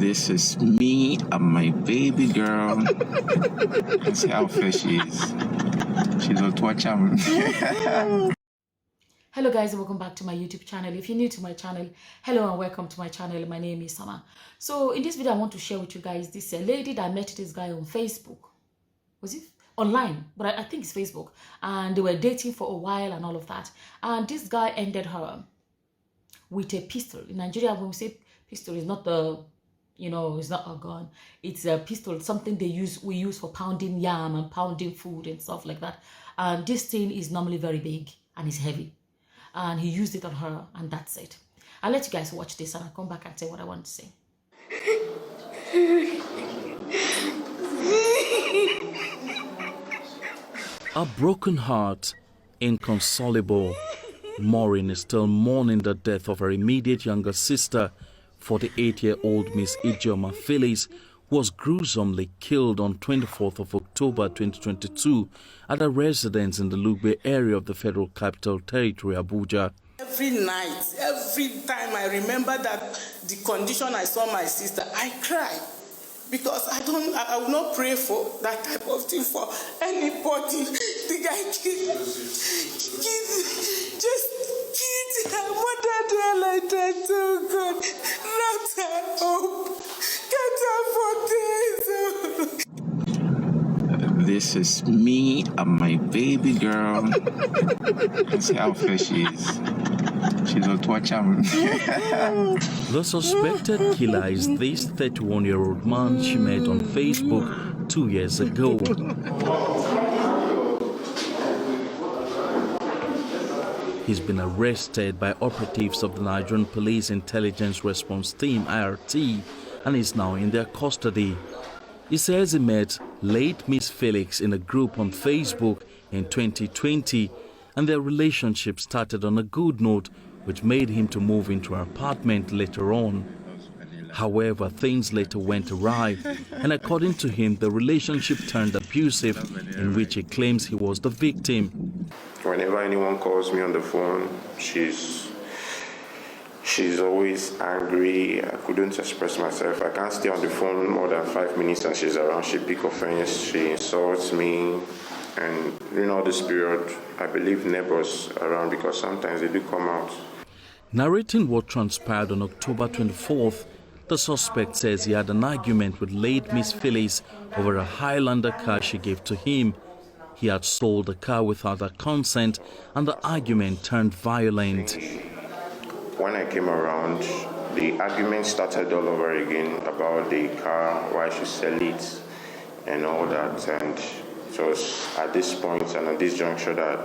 This is me and my baby girl. That's how fair she is. She's a twatcham. Hello guys, and welcome back to my YouTube channel. If you're new to my channel, hello and welcome to my channel. My name is Sama. So in this video I want to share with you guys this lady that met this guy on Facebook. Was it online? But I think it's Facebook. And they were dating for a while and all of that. And this guy ended her with a pistol. In Nigeria, when we say pistol, it's not the, it's not a gun. It's a pistol, something we use for pounding yam and pounding food and stuff like that. And this thing is normally very big and it's heavy. And he used it on her, and that's it. I'll let you guys watch this and I'll come back and say what I want to say. A broken heart, inconsolable. Maureen is still mourning the death of her immediate younger sister, 48-year-old Miss Ijeoma Phyllis, who was gruesomely killed on 24th of October 2022 at a residence in the Lugbe area of the Federal Capital Territory, Abuja. Every night, every time I remember that the condition I saw my sister, I cry. Because I will not pray for that type of thing for anybody. The guy just killed her mother there like that. Oh God, wrapped her up, kept her for days. This is me and my baby girl. That's how fair she is. She's a twatcham. The suspected killer is this 31-year-old man she met on Facebook 2 years ago. He's been arrested by operatives of the Nigerian Police Intelligence Response Team, IRT, and is now in their custody. He says he met late Miss Felix in a group on Facebook in 2020, and their relationship started on a good note, which made him to move into her apartment later on. However, things later went awry, and according to him, the relationship turned abusive, in which he claims he was the victim. Whenever anyone calls me on the phone, she's always angry. I couldn't express myself. I can't stay on the phone more than 5 minutes and she's around. She picks offense, she insults me. And during all this period, I believe neighbors around because sometimes they do come out. Narrating what transpired on October 24th, the suspect says he had an argument with late Miss Phyllis over a Highlander car she gave to him. He had sold the car without her consent, and the argument turned violent. When I came around, the argument started all over again about the car, why she sell it, and all that. And it was at this point and at this juncture that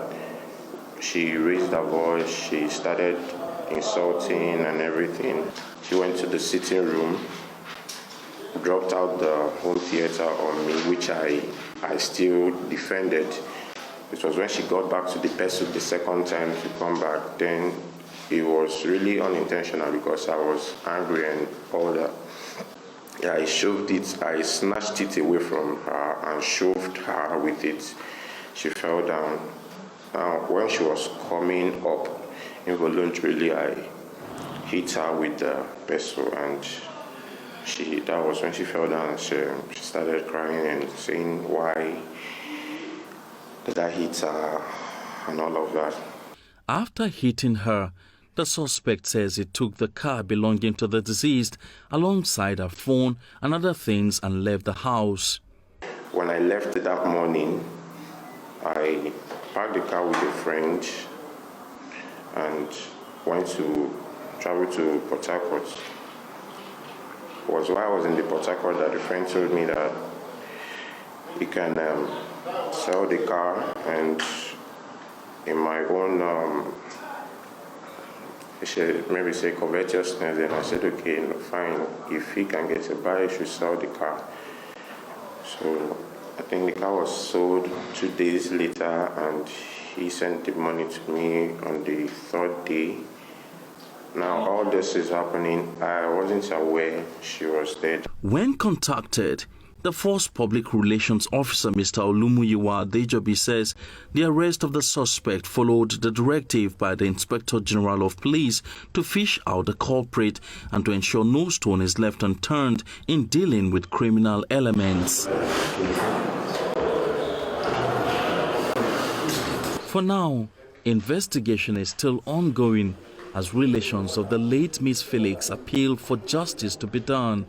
she raised her voice, she started insulting and everything. She went to the sitting room, dropped out the home theater on me, which I still defended. It was when she got back to the pursuit the second time to come back, then it was really unintentional because I was angry and all that. Yeah, I shoved it, I snatched it away from her and shoved her with it. She fell down. Now, when she was coming up, involuntarily I hit her with the pestle, and that was when she fell down. And she started crying and saying why did I hit her and all of that. After hitting her, the suspect says he took the car belonging to the deceased alongside her phone and other things and left the house. When I left that morning, I parked the car with a friend and went to travel to Port Harcourt. It was while I was in the Port Harcourt that a friend told me that he can sell the car, and in my own maybe say covetousness, and I said, okay, no, fine. If he can get a buyer, he should sell the car. So I think the car was sold 2 days later, and he sent the money to me on the 3rd day. Now all this is happening. I wasn't aware she was dead. When contacted, The Force Public Relations Officer, Mr. Olumuyiwa Adejobi, says the arrest of the suspect followed the directive by the Inspector General of Police to fish out the culprit and to ensure no stone is left unturned in dealing with criminal elements. For now, investigation is still ongoing as relations of the late Miss Felix appeal for justice to be done.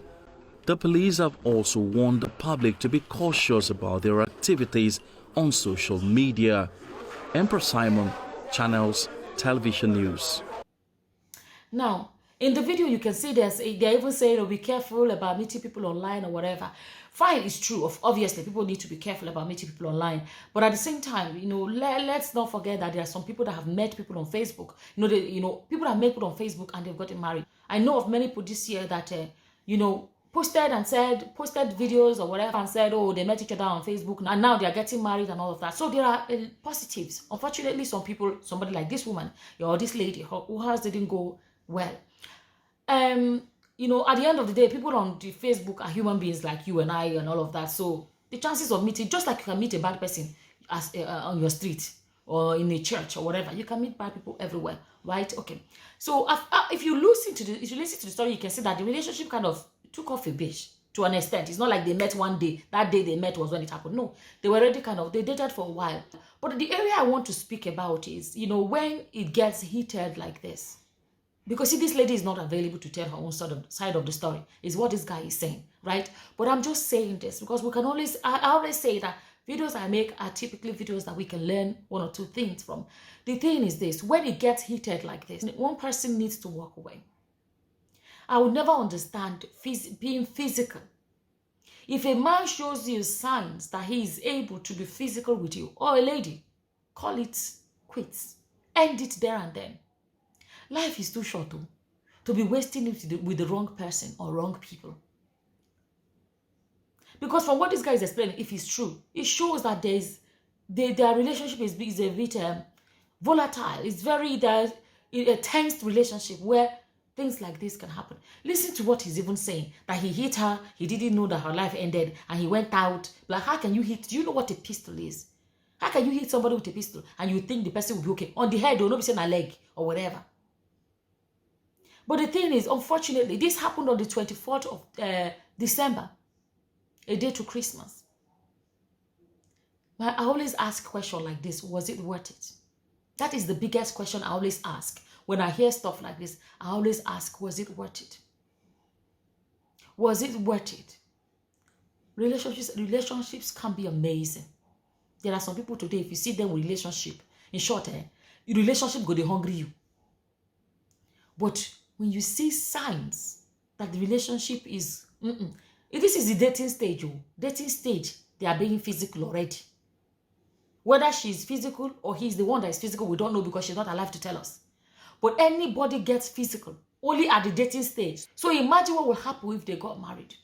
The police have also warned the public to be cautious about their activities on social media. Empress Simon, Channels Television News. Now, in the video, you can see they're even saying, oh, be careful about meeting people online or whatever. Fine, it's true. Obviously, people need to be careful about meeting people online. But at the same time, let's not forget that there are some people that have met people on Facebook. People have met people on Facebook and they've gotten married. I know of many people this year that, posted videos or whatever and said, oh, they met each other on Facebook and now they are getting married and all of that. So there are positives. Unfortunately, somebody like this woman or this lady, who hers didn't go well. At the end of the day, people on the Facebook are human beings like you and I and all of that. So the chances of meeting, just like you can meet a bad person on your street or in a church or whatever, you can meet bad people everywhere, right? Okay. So if you listen to the story, you can see that the relationship kind of took off a bit to an extent. It's not like they met one day. That day they met was when it happened. No, they were already they dated for a while. But the area I want to speak about is, when it gets heated like this. Because see, this lady is not available to tell her own side of the story, is what this guy is saying, right? But I'm just saying this because I always say that videos I make are typically videos that we can learn one or two things from. The thing is this, when it gets heated like this, one person needs to walk away. I would never understand being physical. If a man shows you signs that he is able to be physical with you, or a lady, call it quits. End it there and then. Life is too short to be wasting it with the wrong person or wrong people. Because from what this guy is explaining, if it's true, it shows that their relationship is a bit volatile. It's a tense relationship where things like this can happen. Listen to what he's even saying, that he hit her, he didn't know that her life ended, and he went out. Like, how can you hit? Do you know what a pistol is? How can you hit somebody with a pistol and you think the person will be okay? On the head, or not be saying a leg, or whatever. But the thing is, unfortunately, this happened on the 24th of December, a day to Christmas. But I always ask a question like this, was it worth it? That is the biggest question I always ask. When I hear stuff like this, I always ask, was it worth it? Was it worth it? Relationships can be amazing. There are some people today, if you see them with relationship, in short, your relationship go, they hungry you. But when you see signs that the relationship is, if this is the dating stage, they are being physical already. Whether she's physical or he's the one that is physical, we don't know because she's not alive to tell us. But anybody gets physical only at the dating stage. So imagine what will happen if they got married.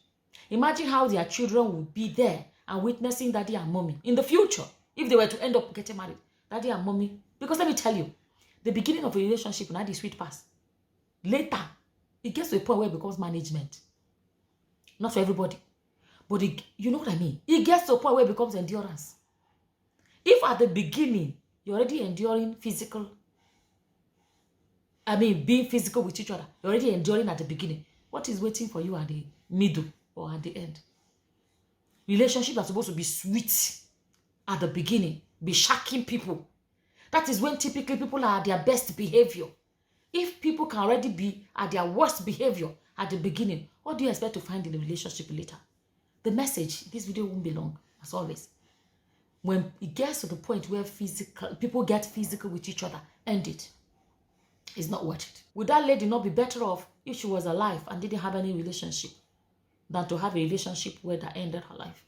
Imagine how their children would be there and witnessing daddy and mommy in the future if they were to end up getting married. Daddy and mommy. Because let me tell you, the beginning of a relationship, not the sweet pass. Later, it gets to a point where it becomes management. Not for everybody. But you know what I mean? It gets to a point where it becomes endurance. If at the beginning, you're already enduring being physical with each other, you're already enduring at the beginning, what is waiting for you at the middle or at the end? Relationships are supposed to be sweet at the beginning, be shocking people. That is when typically people are at their best behavior. If people can already be at their worst behavior at the beginning, what do you expect to find in the relationship later? The message, this video won't be long, as always. When it gets to the point where people get physical with each other, end it. It's not worth it. Would that lady not be better off if she was alive and didn't have any relationship than to have a relationship where that ended her life?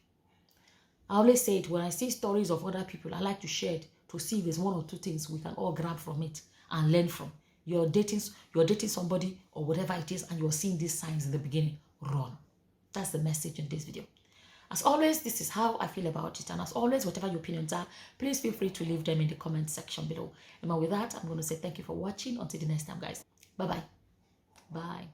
I always say it, when I see stories of other people, I like to share it to see if there's one or two things we can all grab from it and learn from. You're dating somebody or whatever it is, and you're seeing these signs in the beginning, run. That's the message in this video. As always, this is how I feel about it. And as always, whatever your opinions are, please feel free to leave them in the comment section below. And with that, I'm going to say thank you for watching. Until the next time, guys. Bye-bye. Bye.